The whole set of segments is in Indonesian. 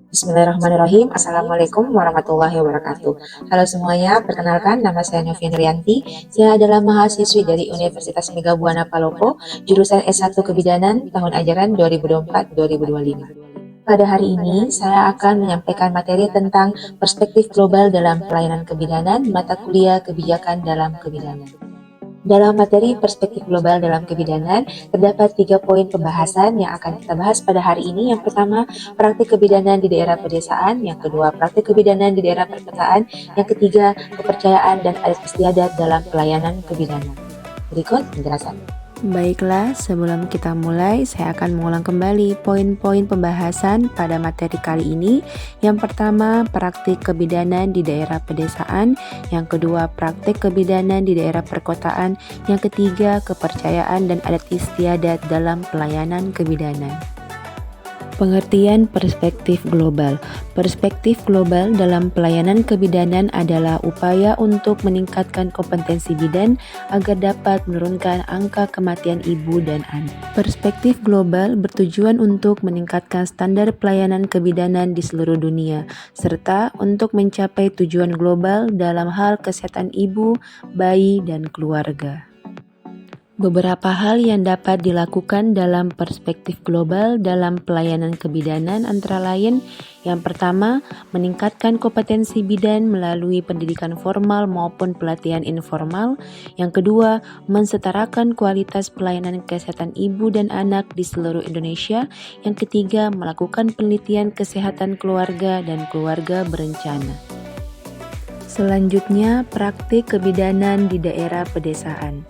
Bismillahirrahmanirrahim. Assalamualaikum warahmatullahi wabarakatuh. Halo semuanya, perkenalkan nama saya Novia Nurianti. Saya adalah mahasiswi dari Universitas Megabuana Palopo, jurusan S1 Kebidanan tahun ajaran 2024-2025. Pada hari ini, saya akan menyampaikan materi tentang perspektif global dalam pelayanan kebidanan, mata kuliah kebijakan dalam kebidanan. Dalam materi perspektif global dalam kebidanan, terdapat 3 poin pembahasan yang akan kita bahas pada hari ini. Yang pertama, praktik kebidanan di daerah pedesaan. Yang kedua, praktik kebidanan di daerah perkotaan. Yang ketiga, kepercayaan dan adat istiadat dalam pelayanan kebidanan. Berikut penjelasan. Baiklah, sebelum kita mulai, saya akan mengulang kembali poin-poin pembahasan pada materi kali ini. Yang pertama, praktik kebidanan di daerah pedesaan. Yang kedua, praktik kebidanan di daerah perkotaan. Yang ketiga, kepercayaan dan adat istiadat dalam pelayanan kebidanan. Pengertian perspektif global. Perspektif global dalam pelayanan kebidanan adalah upaya untuk meningkatkan kompetensi bidan agar dapat menurunkan angka kematian ibu dan anak. Perspektif global bertujuan untuk meningkatkan standar pelayanan kebidanan di seluruh dunia, serta untuk mencapai tujuan global dalam hal kesehatan ibu, bayi, dan keluarga. Beberapa hal yang dapat dilakukan dalam perspektif global dalam pelayanan kebidanan antara lain, yang pertama, meningkatkan kompetensi bidan melalui pendidikan formal maupun pelatihan informal. Yang kedua, mensetarakan kualitas pelayanan kesehatan ibu dan anak di seluruh Indonesia. Yang ketiga, melakukan penelitian kesehatan keluarga dan keluarga berencana. Selanjutnya, praktik kebidanan di daerah pedesaan.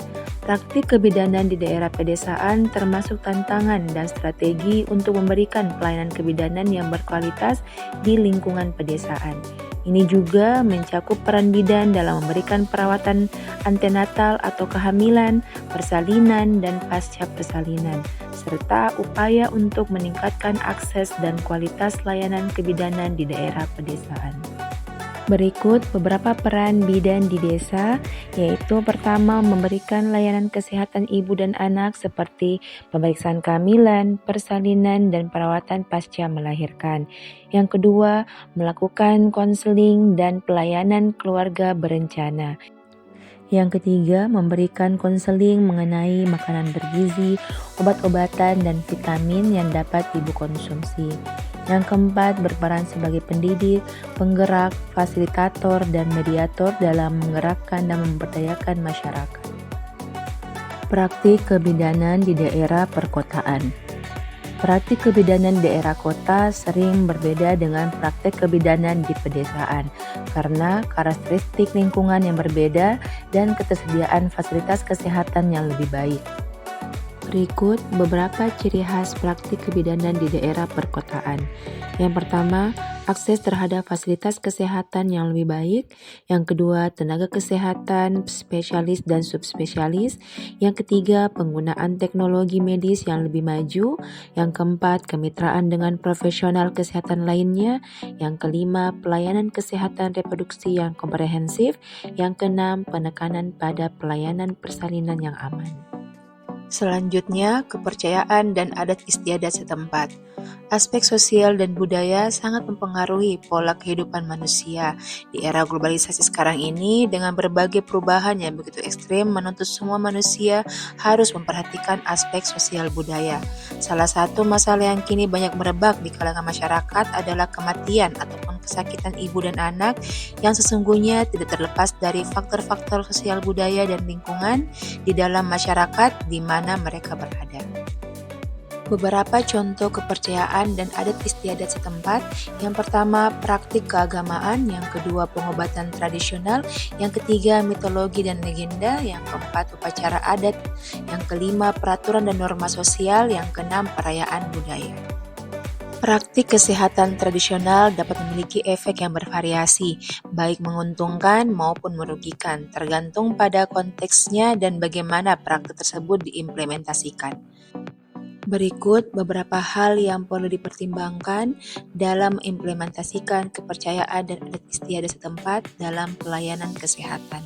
Praktik kebidanan di daerah pedesaan termasuk tantangan dan strategi untuk memberikan pelayanan kebidanan yang berkualitas di lingkungan pedesaan. Ini juga mencakup peran bidan dalam memberikan perawatan antenatal atau kehamilan, persalinan, dan pasca persalinan, serta upaya untuk meningkatkan akses dan kualitas layanan kebidanan di daerah pedesaan. Berikut beberapa peran bidan di desa, yaitu pertama, memberikan layanan kesehatan ibu dan anak seperti pemeriksaan kehamilan, persalinan, dan perawatan pasca melahirkan. Yang kedua, melakukan konseling dan pelayanan keluarga berencana. Yang ketiga, memberikan konseling mengenai makanan bergizi, obat-obatan, dan vitamin yang dapat ibu konsumsi. Yang keempat, berperan sebagai pendidik, penggerak, fasilitator, dan mediator dalam menggerakkan dan memberdayakan masyarakat. Praktik kebidanan di daerah perkotaan. Praktik kebidanan di daerah kota sering berbeda dengan praktik kebidanan di pedesaan karena karakteristik lingkungan yang berbeda dan ketersediaan fasilitas kesehatan yang lebih baik. Berikut beberapa ciri khas praktik kebidanan di daerah perkotaan. Yang pertama, akses terhadap fasilitas kesehatan yang lebih baik. Yang kedua, tenaga kesehatan spesialis dan subspesialis. Yang ketiga, penggunaan teknologi medis yang lebih maju. Yang keempat, kemitraan dengan profesional kesehatan lainnya. Yang kelima, pelayanan kesehatan reproduksi yang komprehensif. Yang keenam, penekanan pada pelayanan persalinan yang aman. Selanjutnya, kepercayaan dan adat istiadat setempat. Aspek sosial dan budaya sangat mempengaruhi pola kehidupan manusia. Di era globalisasi sekarang ini, dengan berbagai perubahan yang begitu ekstrim, menuntut semua manusia harus memperhatikan aspek sosial budaya. Salah satu masalah yang kini banyak merebak di kalangan masyarakat adalah kematian ataupun kesakitan ibu dan anak yang sesungguhnya tidak terlepas dari faktor-faktor sosial budaya dan lingkungan di dalam masyarakat di mana mereka berada. Beberapa contoh kepercayaan dan adat istiadat setempat. Yang pertama, praktik keagamaan. Yang kedua, pengobatan tradisional. Yang ketiga, mitologi dan legenda. Yang keempat, upacara adat. Yang kelima, peraturan dan norma sosial. Yang keenam, perayaan budaya. Praktik kesehatan tradisional dapat memiliki efek yang bervariasi, baik menguntungkan maupun merugikan, tergantung pada konteksnya dan bagaimana praktik tersebut diimplementasikan. Berikut beberapa hal yang perlu dipertimbangkan dalam mengimplementasikan kepercayaan dan adat istiadat setempat dalam pelayanan kesehatan.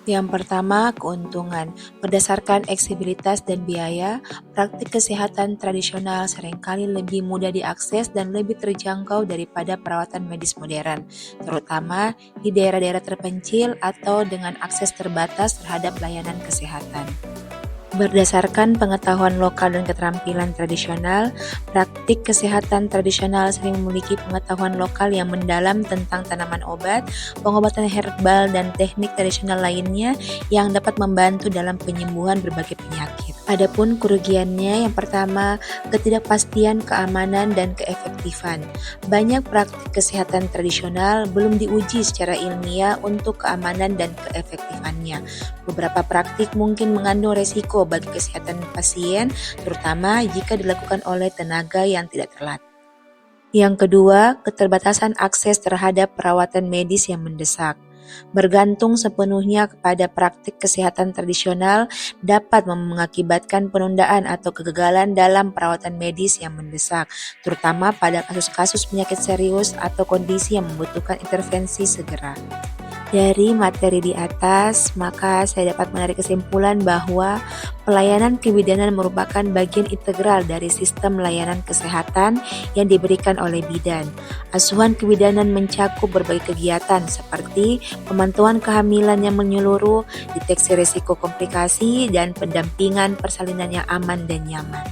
Yang pertama, keuntungan. Berdasarkan eksibilitas dan biaya, praktik kesehatan tradisional seringkali lebih mudah diakses dan lebih terjangkau daripada perawatan medis modern, terutama di daerah-daerah terpencil atau dengan akses terbatas terhadap layanan kesehatan. Berdasarkan pengetahuan lokal dan keterampilan tradisional, praktik kesehatan tradisional sering memiliki pengetahuan lokal yang mendalam tentang tanaman obat, pengobatan herbal, dan teknik tradisional lainnya yang dapat membantu dalam penyembuhan berbagai penyakit. Adapun kerugiannya, yang pertama, ketidakpastian keamanan dan keefektifan. Banyak praktik kesehatan tradisional belum diuji secara ilmiah untuk keamanan dan keefektifannya. Beberapa praktik mungkin mengandung resiko bagi kesehatan pasien, terutama jika dilakukan oleh tenaga yang tidak terlatih. Yang kedua, keterbatasan akses terhadap perawatan medis yang mendesak. Bergantung sepenuhnya kepada praktik kesehatan tradisional dapat mengakibatkan penundaan atau kegagalan dalam perawatan medis yang mendesak, terutama pada kasus-kasus penyakit serius atau kondisi yang membutuhkan intervensi segera. Dari materi di atas, maka saya dapat menarik kesimpulan bahwa pelayanan kebidanan merupakan bagian integral dari sistem layanan kesehatan yang diberikan oleh bidan. Asuhan kebidanan mencakup berbagai kegiatan seperti pemantauan kehamilan yang menyeluruh, deteksi risiko komplikasi, dan pendampingan persalinan yang aman dan nyaman.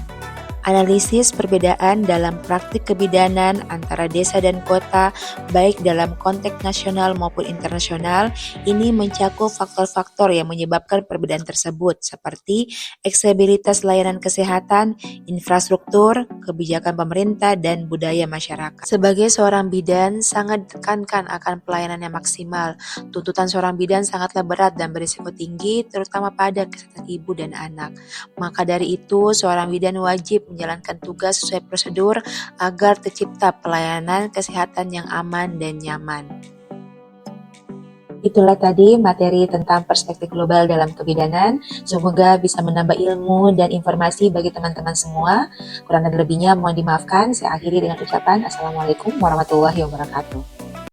Analisis perbedaan dalam praktik kebidanan antara desa dan kota, baik dalam konteks nasional maupun internasional, ini mencakup faktor-faktor yang menyebabkan perbedaan tersebut, seperti aksesibilitas layanan kesehatan, infrastruktur, kebijakan pemerintah, dan budaya masyarakat. Sebagai seorang bidan, sangat ditekankan akan pelayanan yang maksimal. Tuntutan seorang bidan sangatlah berat dan berisiko tinggi, terutama pada kesehatan ibu dan anak. Maka dari itu, seorang bidan wajib menjalankan tugas sesuai prosedur agar tercipta pelayanan kesehatan yang aman dan nyaman. Itulah tadi materi tentang perspektif global dalam kebidanan. Semoga bisa menambah ilmu dan informasi bagi teman-teman semua. Kurang dan lebihnya mohon dimaafkan. Saya akhiri dengan ucapan Assalamualaikum warahmatullahi wabarakatuh.